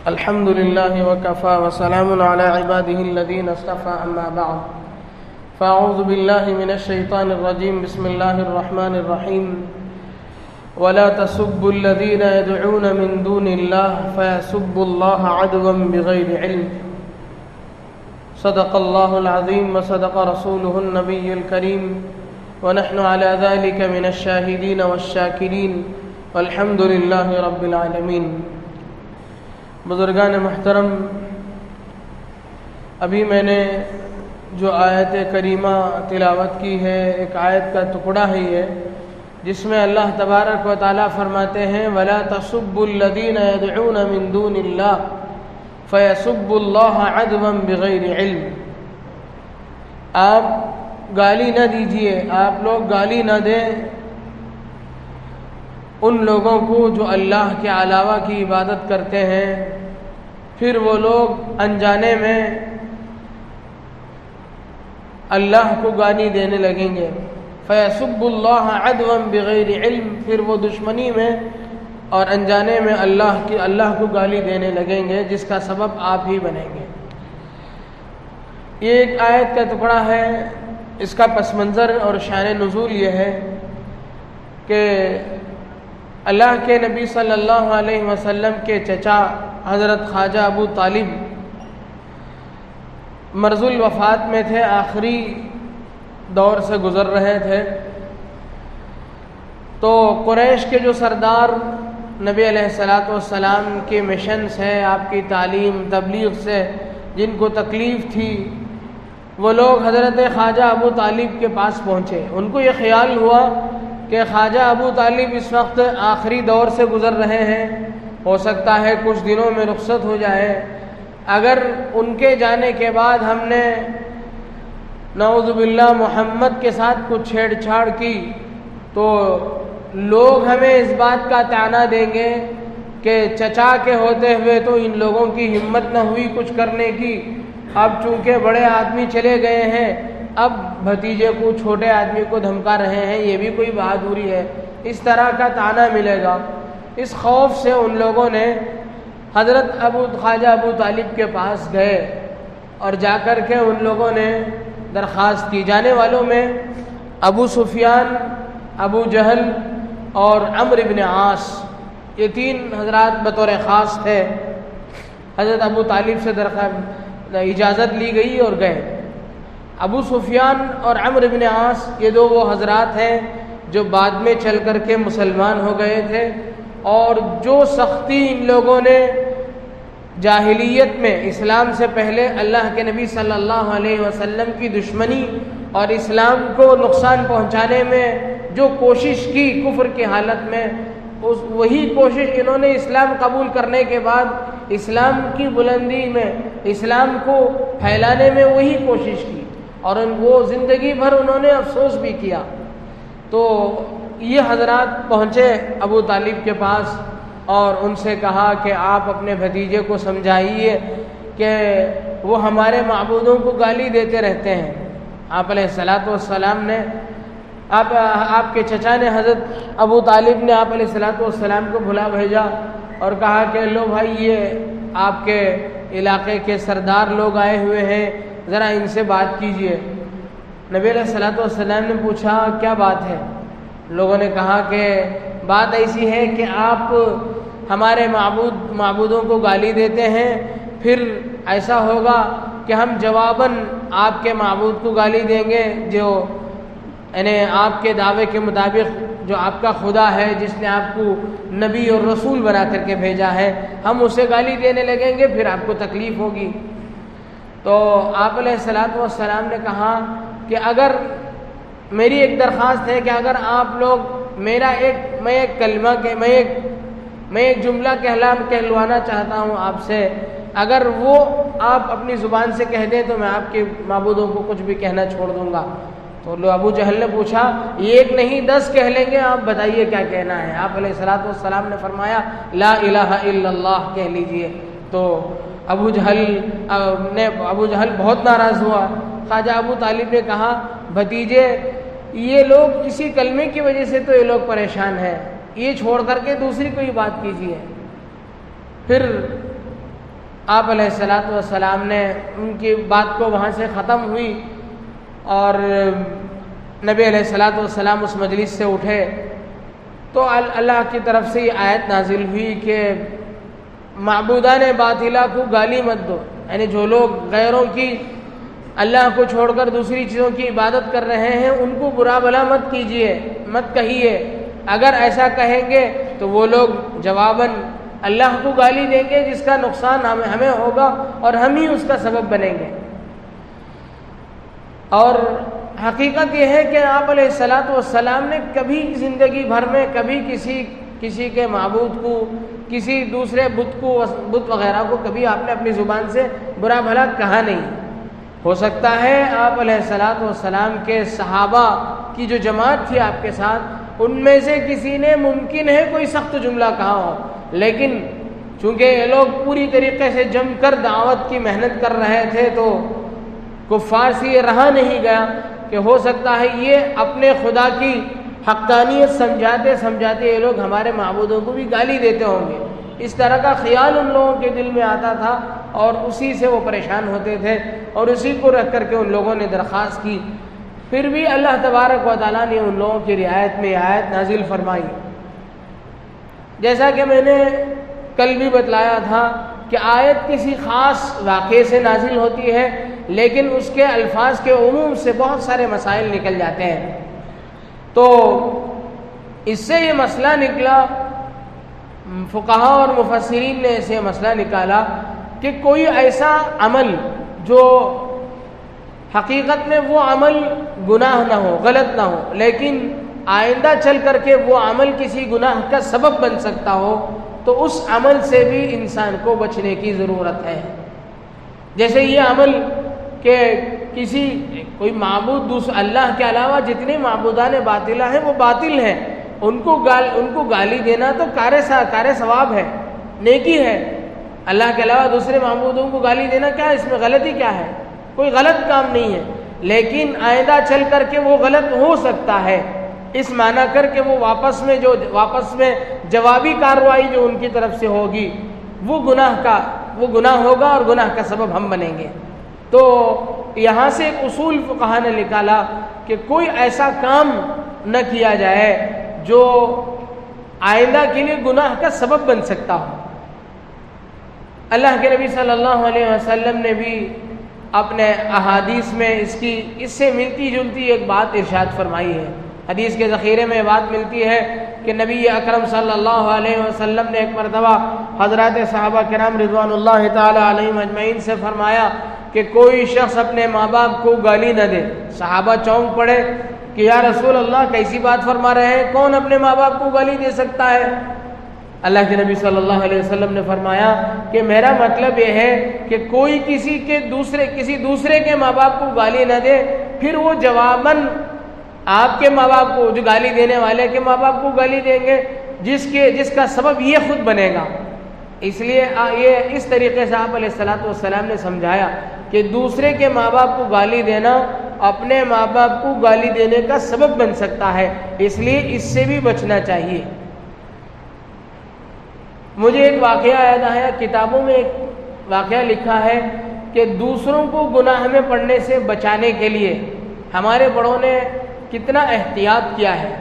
الحمد لله وكفى وسلام على عباده الذين اصطفى أما بعد فأعوذ بالله من الشيطان الرجيم بسم الله الرحمن الرحيم ولا تسبوا الذين يدعون من دون الله فيسبوا الله عدوا بغير علم صدق الله العظيم وصدق رسوله النبي الكريم ونحن على ذلك من الشاهدين والشاكرين والحمد لله رب العالمين۔ بزرگان محترم، ابھی میں نے جو آیت کریمہ تلاوت کی ہے، ایک آیت کا ٹکڑا ہے یہ، جس میں اللہ تبارک و تعالیٰ فرماتے ہیں وَلَا تَسُبُّوا الَّذِينَ يَدْعُونَ مِن دُونِ اللَّهِ فَيَسُبُّوا اللَّهَ عَدْوًا بِغَيْرِ علم۔ آپ گالی نہ دیجئے، آپ لوگ گالی نہ دیں ان لوگوں کو جو اللہ کے علاوہ کی عبادت کرتے ہیں، پھر وہ لوگ انجانے میں اللہ کو گالی دینے لگیں گے۔ فَيَسُبُّوا اللَّهَ عَدْوًا بِغَيْرِ علم، پھر وہ دشمنی میں اور انجانے میں اللہ کو گالی دینے لگیں گے، جس کا سبب آپ ہی بنیں گے۔ یہ ایک آیت کا ٹکڑا ہے۔ اس کا پس منظر اور شان نزول یہ ہے کہ اللہ کے نبی صلی اللہ علیہ وسلم کے چچا حضرت خواجہ ابو طالب مرض الوفات میں تھے، آخری دور سے گزر رہے تھے، تو قریش کے جو سردار نبی علیہ السلام کے مشن سے، آپ کی تعلیم تبلیغ سے جن کو تکلیف تھی، وہ لوگ حضرت خواجہ ابو طالب کے پاس پہنچے۔ ان کو یہ خیال ہوا کہ خواجہ ابو طالب اس وقت آخری دور سے گزر رہے ہیں، ہو سکتا ہے کچھ دنوں میں رخصت ہو جائے، اگر ان کے جانے کے بعد ہم نے نعوذ باللہ محمد کے ساتھ کچھ چھیڑ چھاڑ کی تو لوگ ہمیں اس بات کا طعنہ دیں گے کہ چچا کے ہوتے ہوئے تو ان لوگوں کی ہمت نہ ہوئی کچھ کرنے کی، اب چونکہ بڑے آدمی چلے گئے ہیں، اب بھتیجے کو، چھوٹے آدمی کو دھمکا رہے ہیں، یہ بھی کوئی بہادری ہے، اس طرح کا طعنہ ملے گا۔ اس خوف سے ان لوگوں نے حضرت خواجہ ابو طالب کے پاس گئے اور جا کر کے ان لوگوں نے درخواست کی۔ جانے والوں میں ابو سفیان، ابو جہل اور عمرو بن عاص، یہ تین حضرات بطور خاص تھے۔ حضرت ابو طالب سے اجازت لی گئی اور گئے۔ ابو سفیان اور عمرو بن عاص، یہ دو وہ حضرات ہیں جو بعد میں چل کر کے مسلمان ہو گئے تھے، اور جو سختی ان لوگوں نے جاہلیت میں اسلام سے پہلے اللہ کے نبی صلی اللہ علیہ وسلم کی دشمنی اور اسلام کو نقصان پہنچانے میں جو کوشش کی کفر کی حالت میں، وہی کوشش انہوں نے اسلام قبول کرنے کے بعد اسلام کی بلندی میں، اسلام کو پھیلانے میں وہی کوشش کی، اور وہ زندگی بھر انہوں نے افسوس بھی کیا۔ تو یہ حضرات پہنچے ابو طالب کے پاس اور ان سے کہا کہ آپ اپنے بھتیجے کو سمجھائیے کہ وہ ہمارے معبودوں کو گالی دیتے رہتے ہیں۔ آپ علیہ السلام نے آپ کے چچا نے، حضرت ابو طالب نے آپ علیہ السلام کو بھلا بھیجا اور کہا کہ لو بھائی، یہ آپ کے علاقے کے سردار لوگ آئے ہوئے ہیں، ذرا ان سے بات کیجئے۔ نبی علیہ السلام نے پوچھا کیا بات ہے؟ لوگوں نے کہا کہ بات ایسی ہے کہ آپ ہمارے معبودوں کو گالی دیتے ہیں، پھر ایسا ہوگا کہ ہم جواباً آپ کے معبود کو گالی دیں گے، جو یعنی آپ کے دعوے کے مطابق جو آپ کا خدا ہے جس نے آپ کو نبی اور رسول بنا کر کے بھیجا ہے، ہم اسے گالی دینے لگیں گے، پھر آپ کو تکلیف ہوگی۔ تو آپ علیہ السلام نے کہا کہ اگر میری ایک درخواست ہے کہ اگر آپ لوگ میں ایک جملہ کہلوانا چاہتا ہوں آپ سے، اگر وہ آپ اپنی زبان سے کہہ دیں تو میں آپ کے معبودوں کو کچھ بھی کہنا چھوڑ دوں گا۔ تو ابو جہل نے پوچھا ایک نہیں 10 کہہ لیں گے، آپ بتائیے کیا کہنا ہے؟ آپ علیہ السلام نے فرمایا لا الہ الا اللہ کہہ لیجئے۔ تو ابو جہل بہت ناراض ہوا۔ خواجہ ابو طالب نے کہا بھتیجے، یہ لوگ اسی کلمے کی وجہ سے تو یہ لوگ پریشان ہیں، یہ چھوڑ کر کے دوسری کوئی بات کیجیے۔ پھر آپ علیہ الصلوۃ والسلام نے ان کی بات کو وہاں سے ختم ہوئی اور نبی علیہ الصلوۃ والسلام اس مجلس سے اٹھے تو اللہ کی طرف سے یہ آیت نازل ہوئی کہ معبودان باطلہ کو گالی مت دو، یعنی جو لوگ غیروں کی اللہ کو چھوڑ کر دوسری چیزوں کی عبادت کر رہے ہیں ان کو برا بھلا مت کیجیے، مت کہیے۔ اگر ایسا کہیں گے تو وہ لوگ جواباً اللہ کو گالی دیں گے جس کا نقصان ہمیں ہوگا اور ہم ہی اس کا سبب بنیں گے۔ اور حقیقت یہ ہے کہ آپ علیہ الصلوۃ والسلام نے کبھی زندگی بھر میں کبھی کسی کے معبود کو، کسی دوسرے بت وغیرہ کو کبھی آپ نے اپنی زبان سے برا بھلا کہا نہیں۔ ہو سکتا ہے آپ علیہ الصلوۃ والسلام کے صحابہ کی جو جماعت تھی آپ کے ساتھ ان میں سے کسی نے ممکن ہے کوئی سخت جملہ کہا ہو، لیکن چونکہ یہ لوگ پوری طریقے سے جم کر دعوت کی محنت کر رہے تھے تو کفار سے یہ رہا نہیں گیا کہ ہو سکتا ہے یہ اپنے خدا کی حقانیت سمجھاتے یہ لوگ ہمارے معبودوں کو بھی گالی دیتے ہوں گے۔ اس طرح کا خیال ان لوگوں کے دل میں آتا تھا اور اسی سے وہ پریشان ہوتے تھے اور اسی کو رکھ کر کے ان لوگوں نے درخواست کی۔ پھر بھی اللہ تبارک و تعالیٰ نے ان لوگوں کی رعایت میں آیت نازل فرمائی۔ جیسا کہ میں نے کل بھی بتلایا تھا کہ آیت کسی خاص واقعے سے نازل ہوتی ہے لیکن اس کے الفاظ کے عموم سے بہت سارے مسائل نکل جاتے ہیں۔ تو اس سے یہ مسئلہ نکلا، فقہاء اور مفسرین نے اسے مسئلہ نکالا کہ کوئی ایسا عمل جو حقیقت میں وہ عمل گناہ نہ ہو، غلط نہ ہو، لیکن آئندہ چل کر کے وہ عمل کسی گناہ کا سبب بن سکتا ہو تو اس عمل سے بھی انسان کو بچنے کی ضرورت ہے۔ جیسے یہ عمل کہ کوئی معبود اللہ کے علاوہ جتنے معبودان باطلہ ہیں وہ باطل ہیں، ان کو گالی دینا تو کار ثواب ہے، نیکی ہے۔ اللہ کے علاوہ دوسرے معبودوں کو گالی دینا کیا ہے، اس میں غلطی کیا ہے؟ کوئی غلط کام نہیں ہے، لیکن آئندہ چل کر کے وہ غلط ہو سکتا ہے، اس معنی کر کے وہ واپس میں جوابی کارروائی جو ان کی طرف سے ہوگی وہ گناہ ہوگا اور گناہ کا سبب ہم بنیں گے۔ تو یہاں سے ایک اصول فقہا نے نکالا کہ کوئی ایسا کام نہ کیا جائے جو آئندہ کے لیے گناہ کا سبب بن سکتا ہو۔ اللہ کے نبی صلی اللہ علیہ وسلم نے بھی اپنے احادیث میں اس سے ملتی جلتی ایک بات ارشاد فرمائی ہے۔ حدیث کے ذخیرے میں یہ بات ملتی ہے کہ نبی اکرم صلی اللہ علیہ وسلم نے ایک مرتبہ حضرات صحابہ کرام رضوان اللہ تعالی علیہم اجمعین سے فرمایا کہ کوئی شخص اپنے ماں باپ کو گالی نہ دے۔ صحابہ چونک پڑے کہ یا رسول اللہ کیسی بات فرما رہے ہیں، کون اپنے ماں باپ کو گالی دے سکتا ہے؟ اللہ کے نبی صلی اللہ علیہ وسلم نے فرمایا کہ میرا مطلب یہ ہے کہ کوئی کسی دوسرے کے ماں باپ کو گالی نہ دے، پھر وہ جواباً آپ کے ماں باپ کو، جو گالی دینے والے کے ماں باپ کو گالی دیں گے جس کا سبب یہ خود بنے گا۔ اس لیے یہ اس طریقے سے آپ علیہ الصلوۃ والسلام نے سمجھایا کہ دوسرے کے ماں باپ کو گالی دینا اپنے ماں باپ کو گالی دینے کا سبب بن سکتا ہے، اس لیے اس سے بھی بچنا چاہیے۔ مجھے ایک واقعہ یاد آیا، کتابوں میں ایک واقعہ لکھا ہے کہ دوسروں کو گناہ میں پڑنے سے بچانے کے لیے ہمارے بڑوں نے کتنا احتیاط کیا ہے۔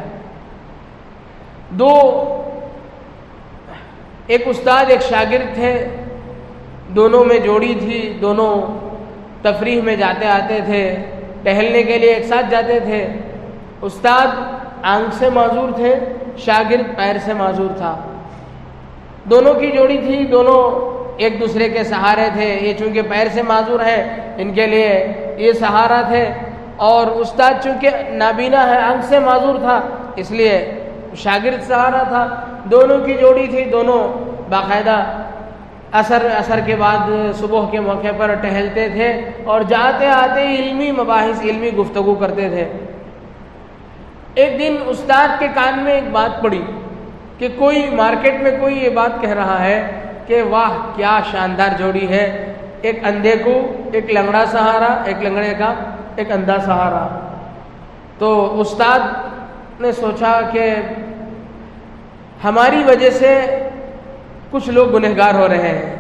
ایک استاد ایک شاگرد تھے، دونوں میں جوڑی تھی، دونوں تفریح میں جاتے آتے تھے، ٹہلنے کے لیے ایک ساتھ جاتے تھے۔ استاد آنکھ سے معذور تھے، شاگرد پیر سے معذور تھا۔ دونوں کی جوڑی تھی، دونوں ایک دوسرے کے سہارے تھے۔ یہ چونکہ پیر سے معذور ہیں، ان کے لیے یہ سہارا تھے، اور استاد چونکہ نابینا ہے، آنکھ سے معذور تھا، اس لیے شاگرد سہارا تھا۔ دونوں کی جوڑی تھی، دونوں باقاعدہ عصر کے بعد صبح کے موقع پر ٹہلتے تھے اور جاتے آتے علمی مباحث، علمی گفتگو کرتے تھے۔ ایک دن استاد کے کان میں ایک بات پڑی کہ کوئی مارکیٹ میں کوئی یہ بات کہہ رہا ہے کہ واہ کیا شاندار جوڑی ہے، ایک اندھے کو ایک لنگڑا سہارا، ایک لنگڑے کا ایک اندھا سہارا۔ تو استاد نے سوچا کہ ہماری وجہ سے کچھ لوگ گنہگار ہو رہے ہیں،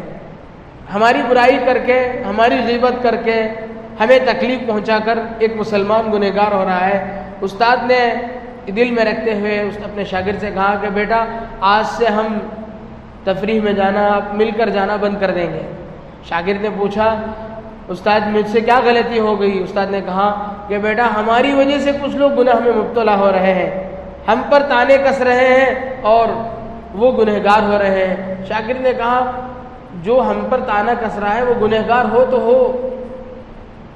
ہماری برائی کر کے، ہماری غیبت کر کے، ہمیں تکلیف پہنچا کر ایک مسلمان گنہگار ہو رہا ہے۔ استاد نے دل میں رکھتے ہوئے اپنے شاگرد سے کہا کہ بیٹا آج سے ہم تفریح میں جانا، مل کر جانا بند کر دیں گے۔ شاگرد نے پوچھا استاد مجھ سے کیا غلطی ہو گئی؟ استاد نے کہا کہ بیٹا ہماری وجہ سے کچھ لوگ گناہ میں مبتلا ہو رہے ہیں، ہم پر تانے کس رہے ہیں اور وہ گنہگار ہو رہے ہیں۔ شاگرد نے کہا جو ہم پر تانا کس رہا ہے وہ گنہگار ہو تو ہو۔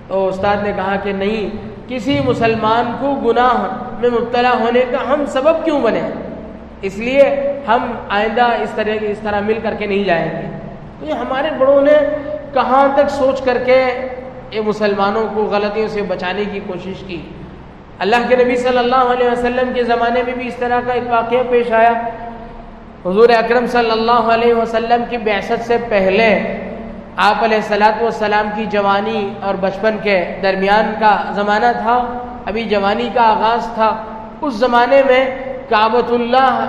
تو استاد نے کہا کہ نہیں، کسی مسلمان کو گناہ میں مبتلا ہونے کا ہم سبب کیوں بنے، اس لیے ہم آئندہ اس طرح مل کر کے نہیں جائیں گے۔ تو یہ ہمارے بڑوں نے کہاں تک سوچ کر کے یہ مسلمانوں کو غلطیوں سے بچانے کی کوشش کی۔ اللہ کے نبی صلی اللہ علیہ وسلم کے زمانے میں بھی اس طرح کا ایک واقعہ پیش آیا۔ حضور اکرم صلی اللہ علیہ وسلم کی بعثت سے پہلے آپ علیہ الصلوۃ والسلام کی جوانی اور بچپن کے درمیان کا زمانہ تھا، ابھی جوانی کا آغاز تھا۔ اس زمانے میں کعبۃ اللہ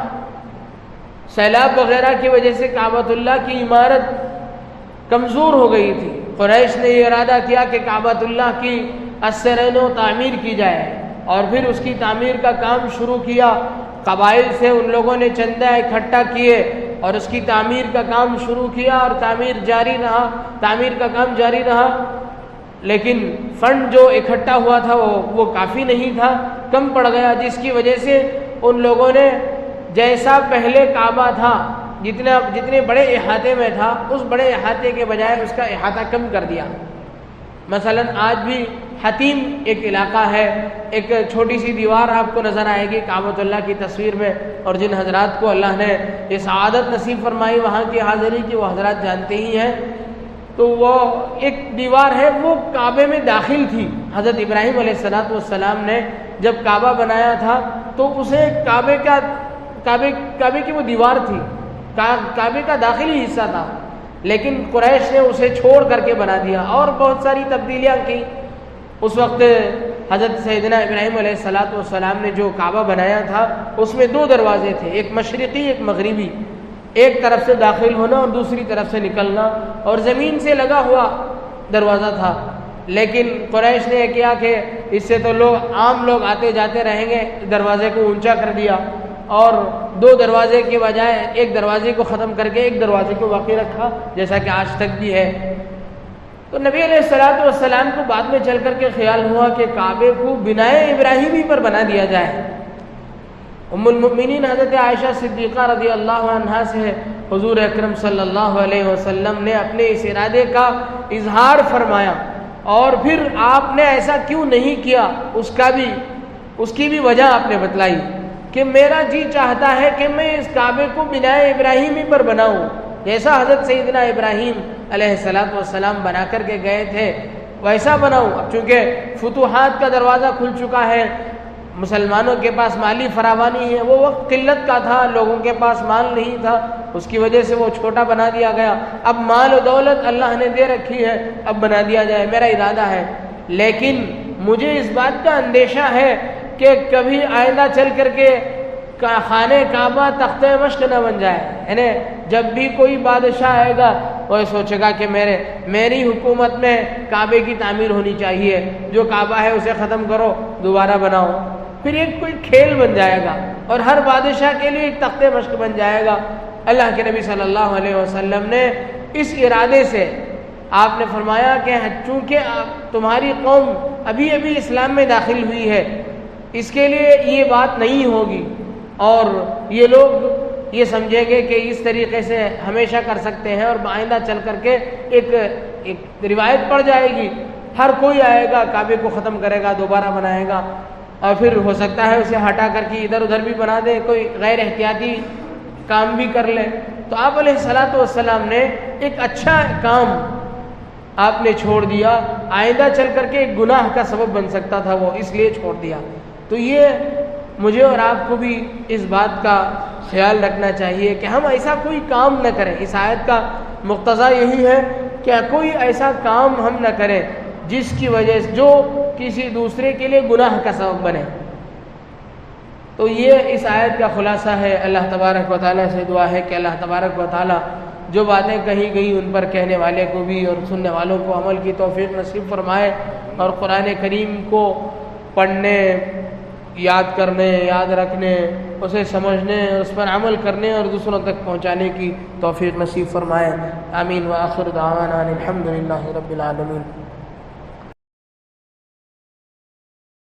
سیلاب وغیرہ کی وجہ سے کعبۃ اللہ کی عمارت کمزور ہو گئی تھی۔ قریش نے یہ ارادہ کیا کہ کعبۃ اللہ کی ازسرین و تعمیر کی جائے، اور پھر اس کی تعمیر کا کام شروع کیا۔ قبائل سے ان لوگوں نے چندہ اکٹھا کیے اور اس کی تعمیر کا کام شروع کیا، اور تعمیر کا کام جاری رہا، لیکن فنڈ جو اکٹھا ہوا تھا وہ کافی نہیں تھا، کم پڑ گیا، جس کی وجہ سے ان لوگوں نے جیسا پہلے کعبہ تھا، جتنے بڑے احاطے میں تھا، اس بڑے احاطے کے بجائے اس کا احاطہ کم کر دیا۔ مثلا آج بھی حتیم ایک علاقہ ہے، ایک چھوٹی سی دیوار آپ کو نظر آئے گی کعبۃ اللہ کی تصویر میں، اور جن حضرات کو اللہ نے یہ سعادت نصیب فرمائی وہاں کی حاضری کی، وہ حضرات جانتے ہی ہیں۔ تو وہ ایک دیوار ہے، وہ کعبے میں داخل تھی۔ حضرت ابراہیم علیہ السلام نے جب کعبہ بنایا تھا تو اسے کعبے کی وہ دیوار تھی، کعبے کا داخلی حصہ تھا، لیکن قریش نے اسے چھوڑ کر کے بنا دیا اور بہت ساری تبدیلیاں کی۔ اس وقت حضرت سیدنا ابراہیم علیہ السلام نے جو کعبہ بنایا تھا اس میں 2 دروازے تھے، ایک مشرقی ایک مغربی، ایک طرف سے داخل ہونا اور دوسری طرف سے نکلنا، اور زمین سے لگا ہوا دروازہ تھا۔ لیکن قریش نے یہ کیا کہ اس سے تو عام لوگ آتے جاتے رہیں گے، دروازے کو اونچا کر دیا اور 2 دروازے کے بجائے ایک دروازے کو ختم کر کے ایک دروازے کو باقی رکھا، جیسا کہ آج تک بھی ہے۔ تو نبی علیہ السلام کو بعد میں چل کر کے خیال ہوا کہ کعبے کو بنائے ابراہیمی پر بنا دیا جائے۔ ام المؤمنین حضرت عائشہ صدیقہ رضی اللہ عنہا سے حضور اکرم صلی اللہ علیہ وسلم نے اپنے اس ارادے کا اظہار فرمایا، اور پھر آپ نے ایسا کیوں نہیں کیا اس کی بھی وجہ آپ نے بتلائی کہ میرا جی چاہتا ہے کہ میں اس کعبے کو بنائے ابراہیمی پر بناؤں، جیسا حضرت سیدنا ابراہیم علیہ السلام بنا کر کے گئے تھے ویسا بناؤں۔ اب چونکہ فتوحات کا دروازہ کھل چکا ہے، مسلمانوں کے پاس مالی فراوانی ہے، وہ وقت قلت کا تھا، لوگوں کے پاس مال نہیں تھا، اس کی وجہ سے وہ چھوٹا بنا دیا گیا۔ اب مال و دولت اللہ نے دے رکھی ہے، اب بنا دیا جائے، میرا ارادہ ہے۔ لیکن مجھے اس بات کا اندیشہ ہے کہ کبھی آئندہ چل کر کے خانہ کعبہ تخت مشق نہ بن جائے، یعنی جب بھی کوئی بادشاہ آئے گا وہ سوچے گا کہ میری حکومت میں کعبے کی تعمیر ہونی چاہیے، جو کعبہ ہے اسے ختم کرو دوبارہ بناؤ، پھر ایک کوئی کھیل بن جائے گا اور ہر بادشاہ کے لیے ایک تخت مشق بن جائے گا۔ اللہ کے نبی صلی اللہ علیہ وسلم نے اس ارادے سے آپ نے فرمایا کہ چونکہ تمہاری قوم ابھی اسلام میں داخل ہوئی ہے، اس کے لیے یہ بات نہیں ہوگی، اور یہ لوگ یہ سمجھیں گے کہ اس طریقے سے ہمیشہ کر سکتے ہیں، اور آئندہ چل کر کے ایک روایت پڑ جائے گی، ہر کوئی آئے گا کعبے کو ختم کرے گا دوبارہ بنائے گا، اور پھر ہو سکتا ہے اسے ہٹا کر کے ادھر ادھر بھی بنا دے، کوئی غیر احتیاطی کام بھی کر لے۔ تو آپ علیہ السلام نے ایک اچھا کام آپ نے چھوڑ دیا، آئندہ چل کر کے ایک گناہ کا سبب بن سکتا تھا، وہ اس لیے چھوڑ دیا۔ تو یہ مجھے اور آپ کو بھی اس بات کا خیال رکھنا چاہیے کہ ہم ایسا کوئی کام نہ کریں۔ اس آیت کا مقتضا یہی ہے کہ کوئی ایسا کام ہم نہ کریں جس کی وجہ سے جو کسی دوسرے کے لیے گناہ کا سبب بنے۔ تو یہ اس آیت کا خلاصہ ہے۔ اللہ تبارک و تعالیٰ سے دعا ہے کہ اللہ تبارک و تعالیٰ جو باتیں کہی گئی ان پر کہنے والے کو بھی اور سننے والوں کو عمل کی توفیق نصیب فرمائے، اور قرآن کریم کو پڑھنے، یاد کرنے، یاد رکھنے، اسے سمجھنے، اس پر عمل کرنے اور دوسروں تک پہنچانے کی توفیق نصیب فرمائے۔ آمین۔ وآخر دعوانا الحمد للہ رب العالمین۔